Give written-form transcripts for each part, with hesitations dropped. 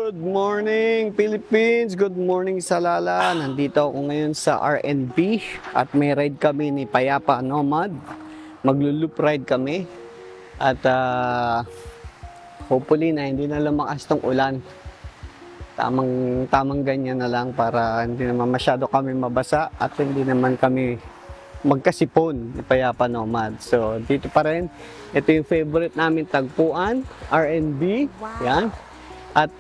Good morning, Philippines! Good morning, Salala! Nandito ako ngayon sa RNB at may ride kami ni Payapa Nomad. Maglo-loop ride kami at hopefully na hindi na lumakas tong ulan. Tamang ganyan na lang para hindi naman masyado kami mabasa at hindi naman kami magkasipon ni Payapa Nomad. So, dito pa rin. Ito yung favorite namin tagpuan, RNB. Yan. At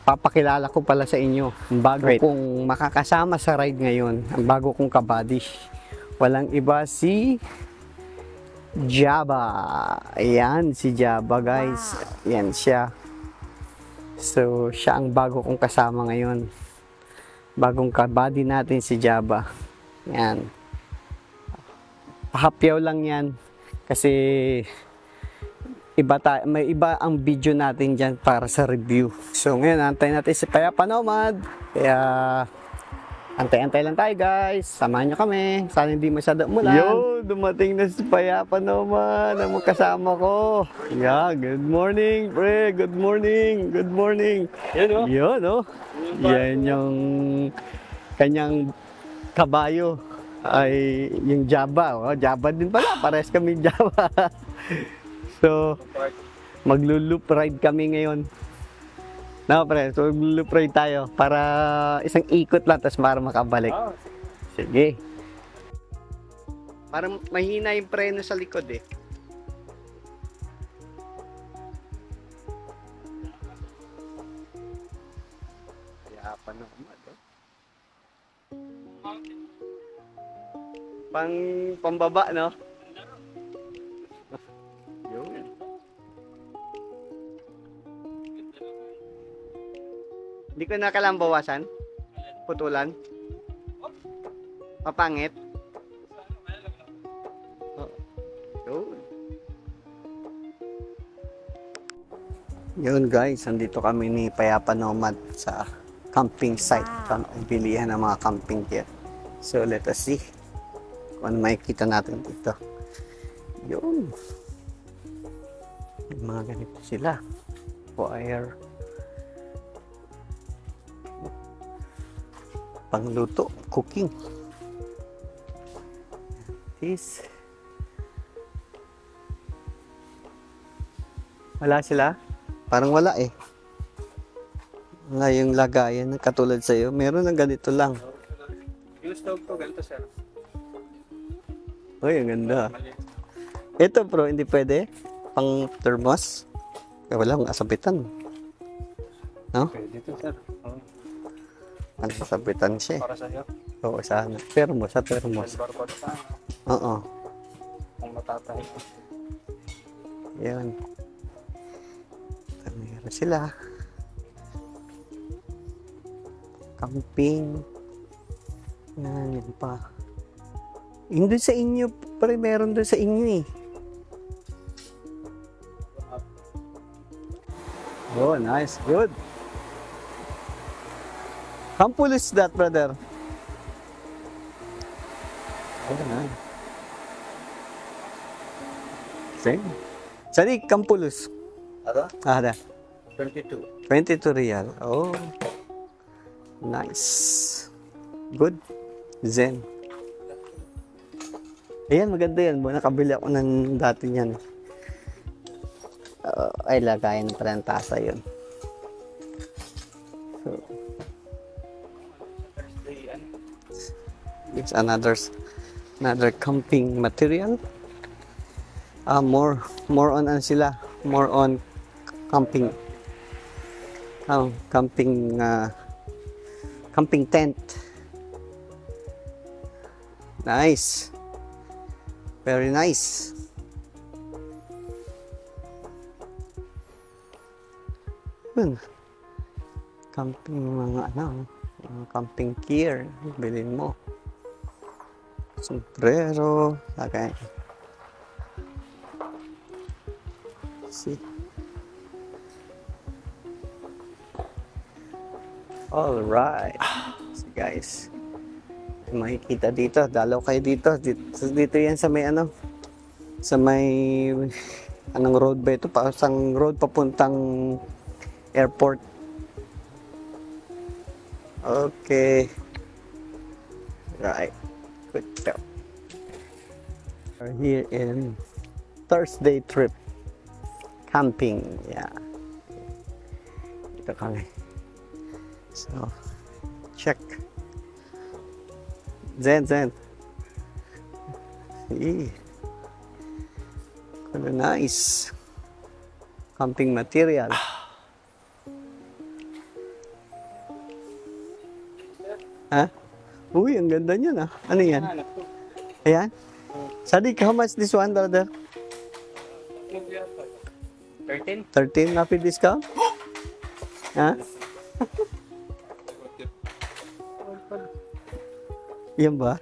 papakilala ko pala sa inyo ang bago kong makakasama sa ride ngayon, ang bago kong kabady. Walang iba si Java. Ayan, si Java guys. Yan siya. So, siya ang bago kong kasama ngayon. Bagong kabady natin si Java. Yan. Pahapyaw lang yan. Kasi may iba ang video natin dyan para sa review. So ngayon, antay natin si Payapa Nomad. Kaya antay-antay lang tayo guys. Samahan nyo kami. Sana hindi masyado umulan. Yo, dumating na si Payapa Nomad. Ang kasama ko. Yeah, good morning, pre. Good morning. Good morning. Yan o. Yun o. Yan yung kanyang kabayo. Ay, yung Java. Oh, Java din pala. Pares kami Java. So, maglo-loop ride kami ngayon. No, pre, so maglo-loop ride tayo para isang ikot lang tapos para makabalik. Sige. Parang mahina yung preno sa likod eh. Kaya pa naman oh. Pambaba, no? Yun. Hindi ko na kailangan bawasan? Putulan? Papangit? Oh. Yun. Yun guys, andito kami ni Payapa Nomad sa camping site. Bilihan ng mga camping gear. So let us see kung ano makikita natin dito. Yun. Mga ganito sila. Fire. Pangluto. Cooking. This. Wala sila? Parang wala eh. Wala yung lagayan ng katulad sa'yo. Meron ng ganito lang. Yung stove ko, ganito sir. Uy, ang ganda. Ito bro, hindi pwede. Pang thermos. Kaya walang asabitan. No? Pwede ito sir. Ang asabitan siya. Para sa'yo. Oo, sana. Thermos, sa thermos. Barcode sa Oo. kung matatay. Yan. Meron sila. Camping. Yan, yan pa. Yung doon sa inyo, pare, meron doon sa inyo eh. Oh, nice. Good. How full is that, brother? Oh, nice. Same. Sadi, kampulus. Ada? Ada. 22. 22 real. Oh. Nice. Good. Zen. Ayan, maganda yan. Nakabili ako ng dati niyan. Ay, lagayan pala ng tasa yun. So, it's another camping material. More on ano sila. More on camping. Camping tent. Nice. Very nice. Yun. Camping mga camping gear. Bilhin mo. Sombrero. Lagay. See. Alright. So guys. Makikita dito, dalaw kayo dito. Dito yan sa may sa may anong road ba ito? Isang road papuntang airport. Okay. Right. Good job. We're here in Thursday trip camping. Yeah. Dito kami. So, check. Zen. See. Ano nice. Camping material. Ha? Uy, ang ganda niyan ah. Ano yan? Ayan? Sadik, how much this one, brother? 13? 13 na discount? Ha? Yan ba?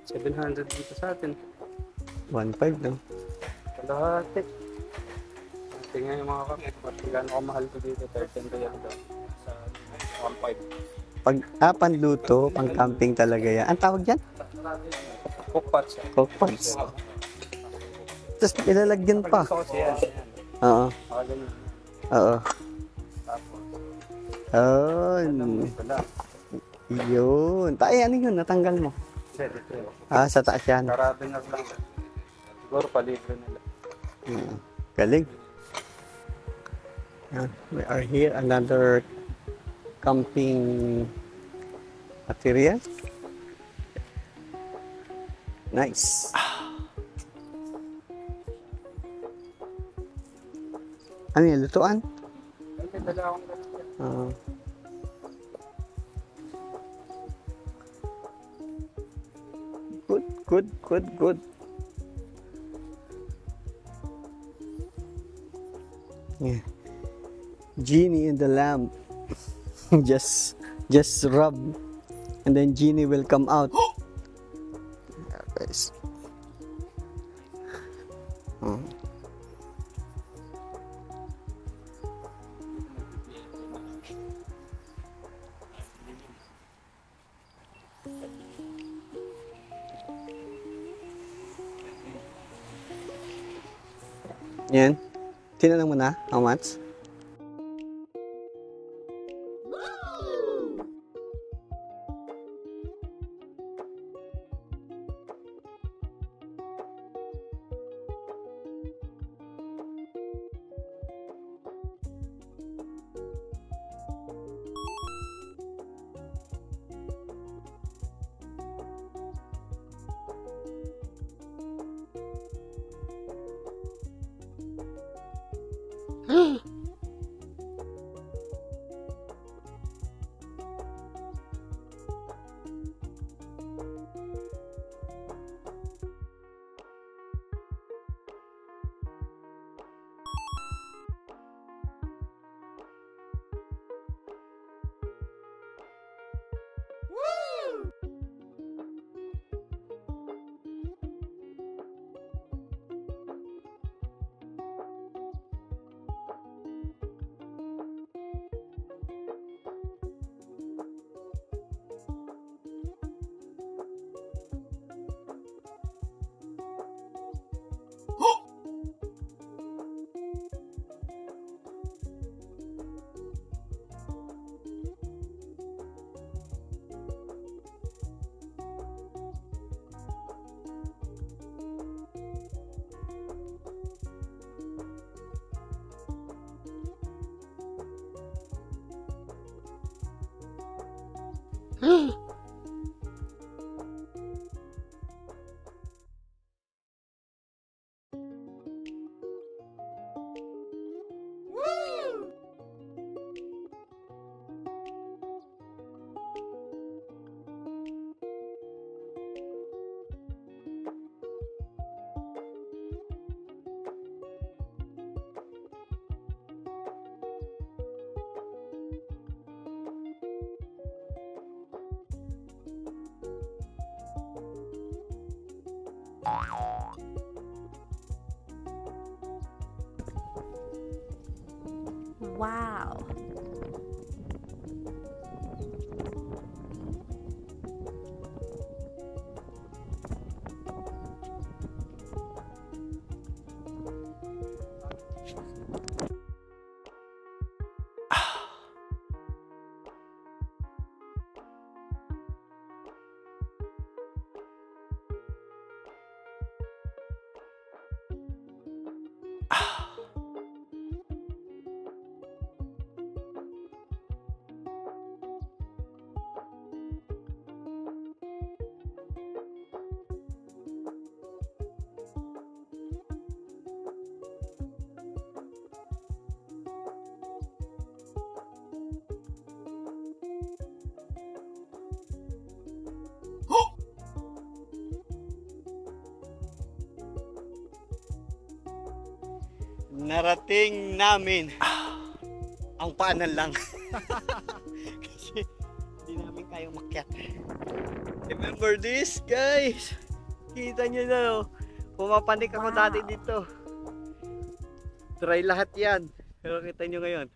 700 dito sa atin. 1.5 no? Kalahati. Tingnan yung mga kapit. Gano'n kamahal ko dito. 13 ko yan daw. Sa 1.5. Pag panluto, pang camping talaga yan. Ang tawag dyan? Cookpots. Cookpots. Tapos nilalagyan pa. Gusto ko siya. Oo. Ganyan. Oo. Tapos, Oh, wala. yun. Ay, ano yun? Natanggal mo. Dito. Ah, sa taas yan. Carabiner lang. Siguro palibre nila. Galing. Yan. We are here. Another camping material. Nice. Ano yan? Lutuan? Ay, dala akong ganito. Good. Yeah. Genie in the lamp. just rub, and then genie will come out. Yeah, guys. Yan. Tinanong mo na how much? Wow. narating namin ang paanan lang. Kasi hindi namin kayang makyat. Remember this, guys? Kita nyo na, oh. Pumapanik ako dati dito. Try lahat yan. Pero kita nyo ngayon.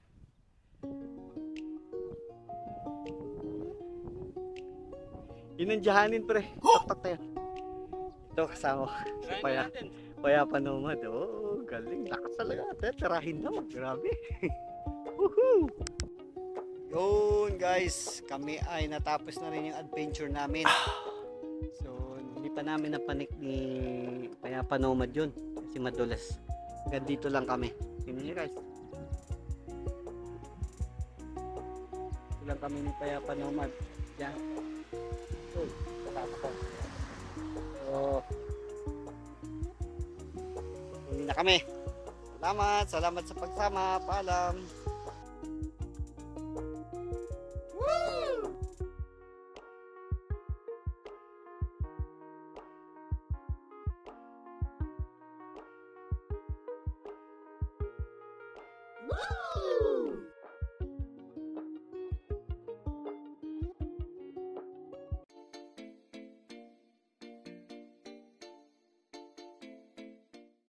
Inandiyahanin, pre. Taktak na yan. Ito kasama. Si Payapa Nomad. Oh, galing. Lakas talaga. Tirahin naman. Grabe. Woohoo! Yun, guys. Kami ay natapos na rin yung adventure namin. So, hindi pa namin napanik ni Payapa Nomad yun. Kasi madulas. Hanggang dito lang kami. Tingnan nyo, guys. Dito lang kami ni Payapa Nomad. Yan. Oh, salamat ko. So, hindi na kami. Salamat sa pagsama. Paalam. Woo!